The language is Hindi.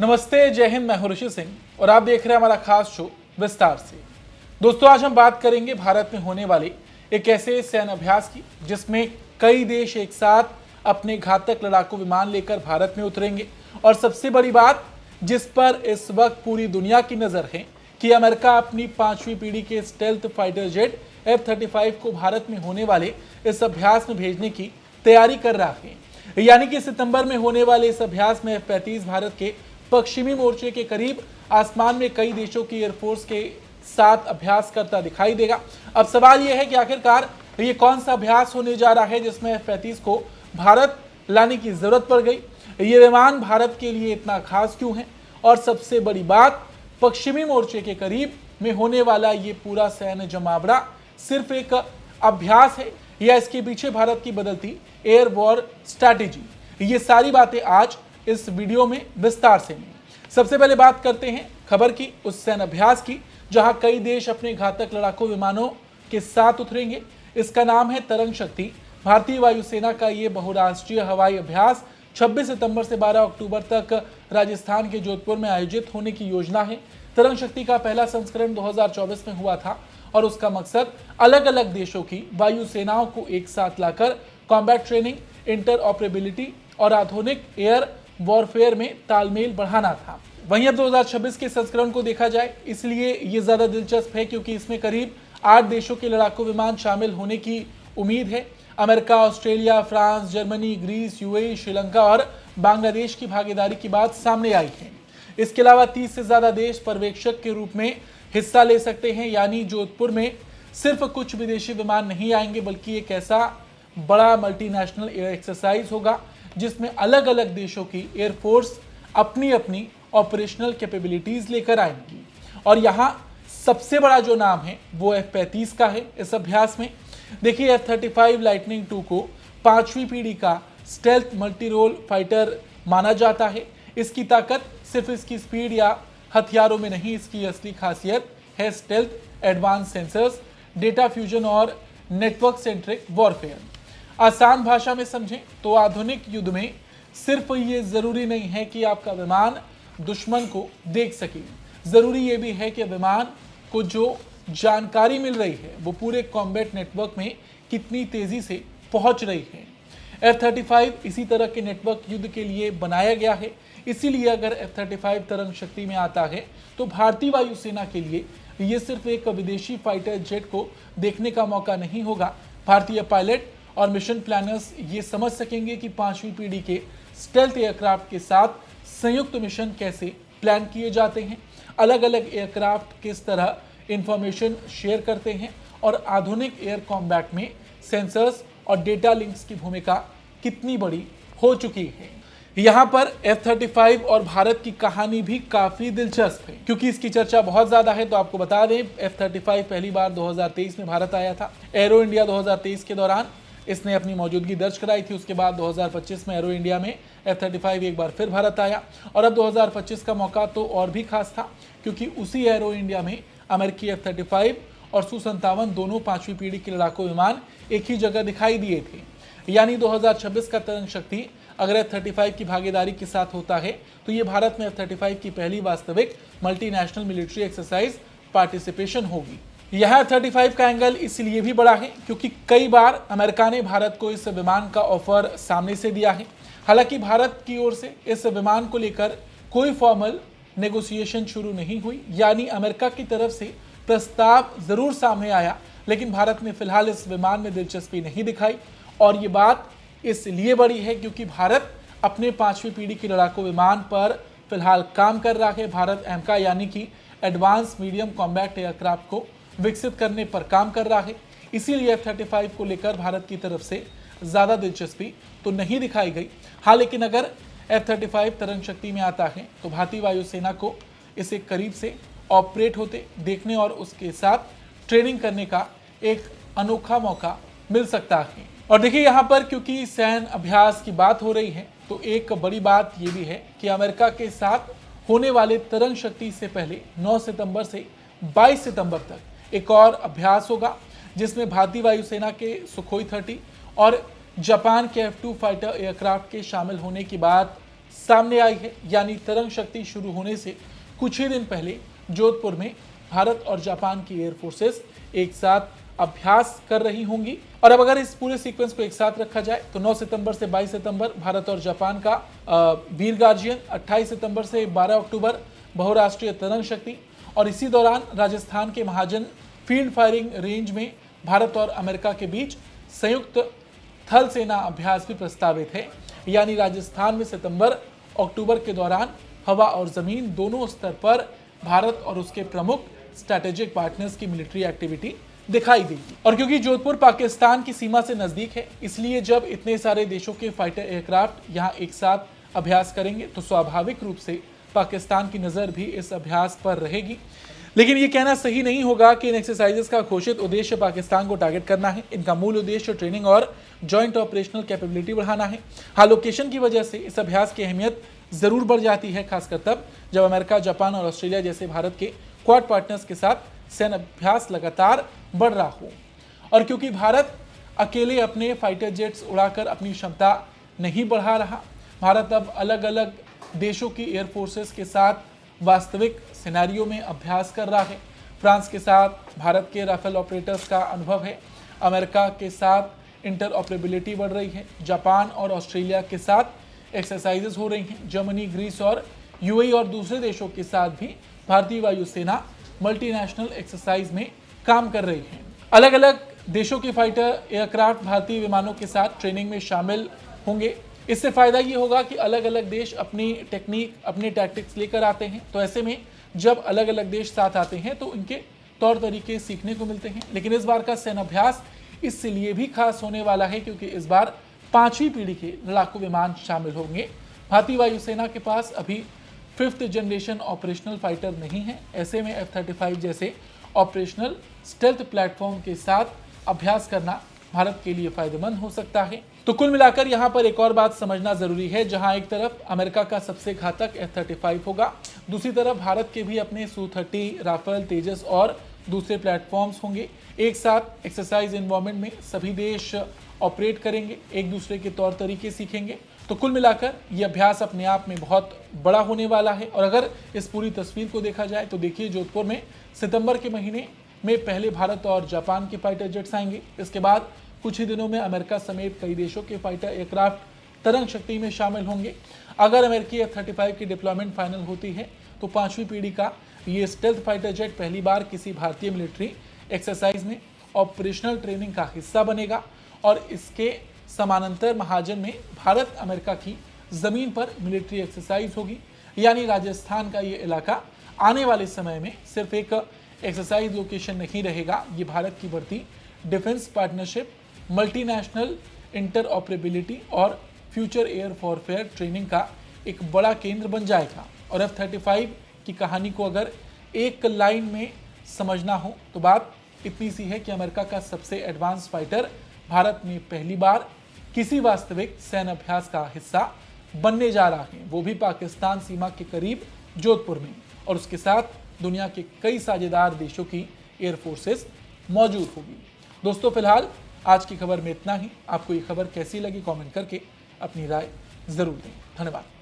नमस्ते, जय हिंद। मैं हूं ऋषि सिंह और आप देख रहे हैं हमारा खास शो विस्तार से। दोस्तों, आज हम बात करेंगे भारत में होने वाले एक ऐसे सैन्य अभ्यास की जिसमें कई देश एक साथ अपने घातक लड़ाकू विमान लेकर भारत में उतरेंगे। और सबसे बड़ी बात जिस पर इस वक्त पूरी दुनिया की नजर है कि अमेरिका अपनी 5वीं पीढ़ी के स्टेल्थ फाइटर जेट F-35 को भारत में होने वाले इस अभ्यास में भेजने की तैयारी कर रहा है। यानी कि सितंबर में होने वाले इस अभ्यास में F-35 भारत के पश्चिमी मोर्चे के करीब आसमान में कई देशों की एयरफोर्स के साथ अभ्यास करता दिखाई देगा। अब सवाल यह है कि आखिरकार ये कौन सा अभ्यास होने जा रहा है जिसमें F-35 को भारत लाने की जरूरत पड़ गई। ये विमान भारत के लिए इतना खास क्यों है, और सबसे बड़ी बात, पश्चिमी मोर्चे के करीब में होने वाला ये पूरा सैन्य जमावड़ा सिर्फ एक अभ्यास है या इसके पीछे भारत की बदलती एयर वॉर स्ट्रैटेजी। ये सारी बातें आज इस वीडियो में विस्तार से मिलेंगी। सबसे पहले बात करते हैं खबर की उस सैन्य अभ्यास की जहां कई देश अपने घातक लड़ाकू विमानों के साथ उतरेंगे। इसका नाम है तरंग शक्ति। भारतीय वायुसेना का ये बहुराष्ट्रीय हवाई अभ्यास 26 सितंबर से 12 अक्टूबर तक राजस्थान के जोधपुर में आयोजित होने की योजना है। तरंग शक्ति का पहला संस्करण 2024 में हुआ था और उसका मकसद अलग अलग देशों की वायुसेनाओं को एक साथ लाकर कॉम्बैट ट्रेनिंग, इंटरऑपरेबिलिटी और आधुनिक एयर वॉरफेयर में तालमेल बढ़ाना था। वहीं अब 2026 के संस्करण को देखा जाए इसलिए ये ज्यादा दिलचस्प है क्योंकि इसमें करीब 8 देशों के लड़ाकू विमान शामिल होने की उम्मीद है। America, Australia, France, Germany, Greece, UAE, Sri Lanka और बांग्लादेश की भागीदारी की बात सामने आई है। इसके अलावा 30 से ज्यादा देश पर्यवेक्षक के रूप में हिस्सा ले सकते हैं। यानी जोधपुर में सिर्फ कुछ विदेशी विमान नहीं आएंगे बल्कि एक ऐसा बड़ा मल्टीनेशनल एयर एक्सरसाइज होगा जिसमें अलग अलग देशों की एयरफोर्स अपनी अपनी ऑपरेशनल कैपेबिलिटीज लेकर आएंगी। और यहाँ सबसे बड़ा जो नाम है वो F-35 का है इस अभ्यास में। देखिए, F-35 लाइटनिंग 2 को 5वीं पीढ़ी का स्टेल्थ मल्टी रोल फाइटर माना जाता है। इसकी ताकत सिर्फ इसकी स्पीड या हथियारों में नहीं, इसकी असली खासियत है stealth, advance sensors, data fusion और नेटवर्क सेंट्रिक वॉरफेयर। आसान भाषा में समझें तो आधुनिक युद्ध में सिर्फ ये जरूरी नहीं है कि आपका विमान दुश्मन को देख सके, जरूरी ये भी है कि विमान को जो जानकारी मिल रही है वो पूरे कॉम्बैट नेटवर्क में कितनी तेजी से पहुंच रही है। F-35 इसी तरह के नेटवर्क युद्ध के लिए बनाया गया है। इसीलिए अगर F-35 तरंग शक्ति में आता है तो भारतीय वायुसेना के लिए ये सिर्फ एक विदेशी फाइटर जेट को देखने का मौका नहीं होगा। भारतीय पायलट और मिशन प्लानर्स ये समझ सकेंगे कि 5वीं पीढ़ी के स्टेल्थ एयरक्राफ्ट के साथ संयुक्त मिशन कैसे प्लान किए जाते हैं, अलग अलग एयरक्राफ्ट किस तरह इंफॉर्मेशन शेयर करते हैं और आधुनिक एयर कॉम्बैट में सेंसर्स और डेटा लिंक्स की भूमिका कितनी बड़ी हो चुकी है। यहाँ पर F-35 और भारत की कहानी भी काफी दिलचस्प है क्योंकि इसकी चर्चा बहुत ज्यादा है। तो आपको बता दें, F-35 पहली बार 2023 में भारत आया था। एरो इंडिया 2023 के दौरान इसने अपनी मौजूदगी दर्ज कराई थी। उसके बाद 2025 में एरो इंडिया में F-35 एक बार फिर भारत आया और अब 2025 का मौका तो और भी खास था क्योंकि उसी एरो इंडिया में अमेरिकी F-35 और Su-57 दोनों 5वीं पीढ़ी के लड़ाकू विमान एक ही जगह दिखाई दिए थे। यानी 2026 का तरंग शक्ति अगर F-35 की भागीदारी के साथ होता है तो ये भारत में F-35 की पहली वास्तविक मल्टीनेशनल मिलिट्री एक्सरसाइज पार्टिसिपेशन होगी। यह F-35 का एंगल इसलिए भी बड़ा है क्योंकि कई बार अमेरिका ने भारत को इस विमान का ऑफर सामने से दिया है। हालांकि भारत की ओर से इस विमान को लेकर कोई फॉर्मल नेगोशिएशन शुरू नहीं हुई, यानी अमेरिका की तरफ से प्रस्ताव जरूर सामने आया लेकिन भारत ने फिलहाल इस विमान में दिलचस्पी नहीं दिखाई। और ये बात इसलिए बड़ी है क्योंकि भारत अपने 5वीं पीढ़ी के लड़ाकू विमान पर फिलहाल काम कर रहा है। भारत एमका यानी कि एडवांस मीडियम कॉम्बैट एयरक्राफ्ट को विकसित करने पर काम कर रहा है। इसीलिए F-35 को लेकर भारत की तरफ से ज़्यादा दिलचस्पी तो नहीं दिखाई गई। हाँ, लेकिन अगर F-35 तरंग शक्ति में आता है तो भारतीय वायुसेना को इसे करीब से ऑपरेट होते देखने और उसके साथ ट्रेनिंग करने का एक अनोखा मौका मिल सकता है। और देखिए, यहाँ पर क्योंकि सैन्य अभ्यास की बात हो रही है तो एक बड़ी बात ये भी है कि अमेरिका के साथ होने वाले तरंग शक्ति से पहले 9 सितंबर से 22 सितंबर तक एक और अभ्यास होगा जिसमें भारतीय वायुसेना के सुखोई 30 और जापान के F-2 फाइटर एयरक्राफ्ट के शामिल होने की बात सामने आई है। यानी तरंग शक्ति शुरू होने से कुछ ही दिन पहले जोधपुर में भारत और जापान की एयर फोर्सेस एक साथ अभ्यास कर रही होंगी। और अब अगर इस पूरे सीक्वेंस को एक साथ रखा जाए तो 9 सितंबर से 22 सितंबर भारत और जापान का वीर गार्जियन, 28 सितंबर से 12 अक्टूबर बहुराष्ट्रीय तरंग शक्ति, और इसी दौरान राजस्थान के महाजन फील्ड फायरिंग रेंज में भारत और अमेरिका के बीच संयुक्त थल सेना अभ्यास भी प्रस्तावित है। यानी राजस्थान में सितंबर अक्टूबर के दौरान हवा और जमीन दोनों स्तर पर भारत और उसके प्रमुख स्ट्रैटेजिक पार्टनर्स की मिलिट्री एक्टिविटी दिखाई देगी। और क्योंकि जोधपुर पाकिस्तान की सीमा से नजदीक है, इसलिए जब इतने सारे देशों के फाइटर एयरक्राफ्ट यहाँ एक साथ अभ्यास करेंगे तो स्वाभाविक रूप से पाकिस्तान की नजर भी इस अभ्यास पर रहेगी। लेकिन ये कहना सही नहीं होगा कि इन एक्सरसाइजेस का घोषित उद्देश्य पाकिस्तान को टारगेट करना है। इनका मूल उद्देश्य ट्रेनिंग और जॉइंट ऑपरेशनल कैपेबिलिटी बढ़ाना है। हाँ, लोकेशन की वजह से इस अभ्यास की अहमियत जरूर बढ़ जाती है, खासकर तब जब अमेरिका, जापान और ऑस्ट्रेलिया जैसे भारत के क्वाड पार्टनर्स के साथ सैन्य अभ्यास लगातार बढ़ रहा हो। और क्योंकि भारत अकेले अपने फाइटर जेट्स उड़ाकर अपनी क्षमता नहीं बढ़ा रहा, भारत अब अलग अलग देशों की एयर फोर्सेस के साथ वास्तविक सिनेरियो में अभ्यास कर रहा है। फ्रांस के साथ भारत के राफेल ऑपरेटर्स का अनुभव है, अमेरिका के साथ इंटर ऑपरेबिलिटी बढ़ रही है, जापान और ऑस्ट्रेलिया के साथ एक्सरसाइजेस हो रही हैं, जर्मनी, ग्रीस और यूएई और दूसरे देशों के साथ भी भारतीय वायुसेना मल्टीनेशनल एक्सरसाइज में काम कर रही है। अलग अलग देशों के फाइटर एयरक्राफ्ट भारतीय विमानों के साथ ट्रेनिंग में शामिल होंगे। इससे फायदा ये होगा कि अलग अलग देश अपनी टेक्निक, अपने टैक्टिक्स लेकर आते हैं, तो ऐसे में जब अलग अलग देश साथ आते हैं तो इनके तौर तरीके सीखने को मिलते हैं। लेकिन इस बार का सैन्य अभ्यास इसलिए भी खास होने वाला है क्योंकि इस बार 5वीं पीढ़ी के लड़ाकू विमान शामिल होंगे। भारतीय वायुसेना के पास अभी 5th जनरेशन ऑपरेशनल फाइटर नहीं है। ऐसे में F-35 जैसे ऑपरेशनल स्टेल्थ प्लेटफॉर्म के साथ अभ्यास करना भारत के लिए फायदेमंद हो सकता है। तो कुल मिलाकर यहाँ पर एक और बात समझना जरूरी है, जहां एक तरफ अमेरिका का सबसे घातक F-35 होगा, दूसरी तरफ भारत के भी अपने Su-30, राफेल, तेजस और दूसरे प्लेटफॉर्म्स होंगे। एक साथ एक्सरसाइज एनवायरमेंट में सभी देश ऑपरेट करेंगे, एक दूसरे के तौर तरीके सीखेंगे। तो कुल मिलाकर ये अभ्यास अपने आप में बहुत बड़ा होने वाला है। और अगर इस पूरी तस्वीर को देखा जाए तो देखिए, जोधपुर में सितंबर के महीने में पहले भारत और जापान के फाइटर जेट्स आएंगे। इसके बाद कुछ ही दिनों में अमेरिका समेत कई देशों के फाइटर एयरक्राफ्ट तरंग शक्ति में शामिल होंगे। अगर अमेरिकी F-35 की डिप्लॉयमेंट फाइनल होती है तो 5वीं पीढ़ी का ये स्टेल्थ फाइटर जेट पहली बार किसी भारतीय मिलिट्री एक्सरसाइज में ऑपरेशनल ट्रेनिंग का हिस्सा बनेगा। और इसके समानांतर महाजन में भारत अमेरिका की जमीन पर मिलिट्री एक्सरसाइज होगी। यानी राजस्थान का ये इलाका आने वाले समय में सिर्फ एक एक्सरसाइज लोकेशन नहीं रहेगा, ये भारत की बढ़ती defence partnership, multinational inter operability और फ्यूचर एयर वॉरफेयर ट्रेनिंग का एक बड़ा केंद्र बन जाएगा। और F-35 की कहानी को अगर एक लाइन में समझना हो तो बात इतनी सी है कि अमेरिका का सबसे एडवांस फाइटर भारत में पहली बार किसी वास्तविक सैन्य अभ्यास का हिस्सा बनने जा रहा है, वो भी पाकिस्तान सीमा के करीब जोधपुर में। और उसके साथ दुनिया के कई साझेदार देशों की एयर फोर्सेस मौजूद होगी। दोस्तों, फिलहाल आज की खबर में इतना ही। आपको ये खबर कैसी लगी कमेंट करके अपनी राय जरूर दें। धन्यवाद।